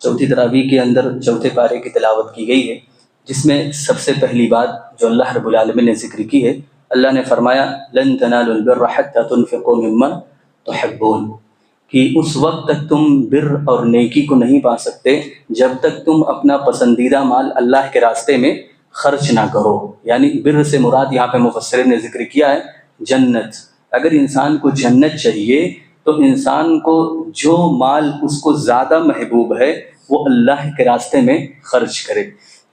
چوتھی تراویح کے اندر چوتھے پارے کی تلاوت کی گئی ہے، جس میں سب سے پہلی بات جو اللہ رب العالمین نے ذکر کی ہے، اللہ نے فرمایا لن تنالوا البر حتى تنفقوا مما تحبون، کہ اس وقت تک تم بر اور نیکی کو نہیں پا سکتے جب تک تم اپنا پسندیدہ مال اللہ کے راستے میں خرچ نہ کرو۔ یعنی بر سے مراد یہاں پہ مفسرین نے ذکر کیا ہے جنت۔ اگر انسان کو جنت چاہیے تو انسان کو جو مال اس کو زیادہ محبوب ہے وہ اللہ کے راستے میں خرچ کرے۔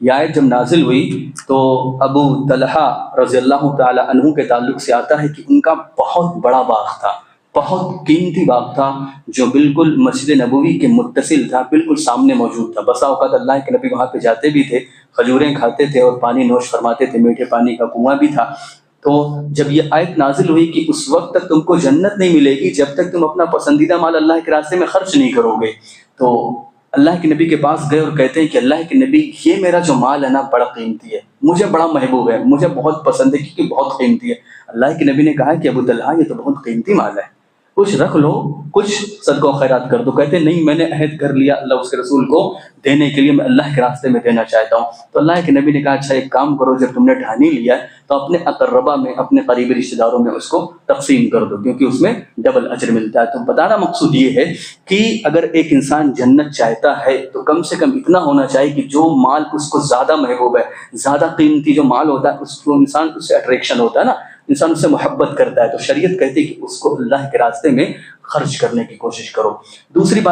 یہ آیت جب نازل ہوئی تو ابو طلحہ رضی اللہ تعالی عنہ کے تعلق سے آتا ہے کہ ان کا بہت بڑا باغ تھا، بہت قیمتی باغ تھا، جو بالکل مسجد نبوی کے متصل تھا، بالکل سامنے موجود تھا۔ بسا اوقات اللہ کے نبی وہاں پہ جاتے بھی تھے، کھجوریں کھاتے تھے اور پانی نوش فرماتے تھے، میٹھے پانی کا کنواں بھی تھا۔ تو جب یہ آیت نازل ہوئی کہ اس وقت تک تم کو جنت نہیں ملے گی جب تک تم اپنا پسندیدہ مال اللہ کے راستے میں خرچ نہیں کرو گے، تو اللہ کے نبی کے پاس گئے اور کہتے ہیں کہ اللہ کے نبی یہ میرا جو مال ہے نا بڑا قیمتی ہے، مجھے بڑا محبوب ہے، مجھے بہت پسند ہے کیونکہ بہت قیمتی ہے۔ اللہ کے نبی نے کہا کہ ابو طلحہ یہ تو بہت قیمتی مال ہے، کچھ رکھ لو، کچھ صدقہ و خیرات کر دو۔ کہتے ہیں نہیں، میں نے عہد کر لیا اللہ اس کے رسول کو دینے کے لیے، میں اللہ کے راستے میں دینا چاہتا ہوں۔ تو اللہ کے نبی نے کہا اچھا ایک کام کرو، جب تم نے ٹھان ہی لیا ہے تو اپنے اقربا میں، اپنے قریبی رشتہ داروں میں اس کو تقسیم کر دو، کیونکہ اس میں ڈبل اجر ملتا ہے۔ تو بتانا مقصود یہ ہے کہ اگر ایک انسان جنت چاہتا ہے تو کم سے کم اتنا ہونا چاہیے کہ جو مال اس کو زیادہ محبوب ہے، زیادہ قیمتی جو مال ہوتا ہے، اس کو انسان اس سے اٹریکشن ہوتا ہے نا، انسان اس سے محبت کرتا ہے، تو شریعت کہتی ہے کہ اس کو اللہ کے راستے میں خرچ کرنے کی کوشش کرو۔ دوسری بات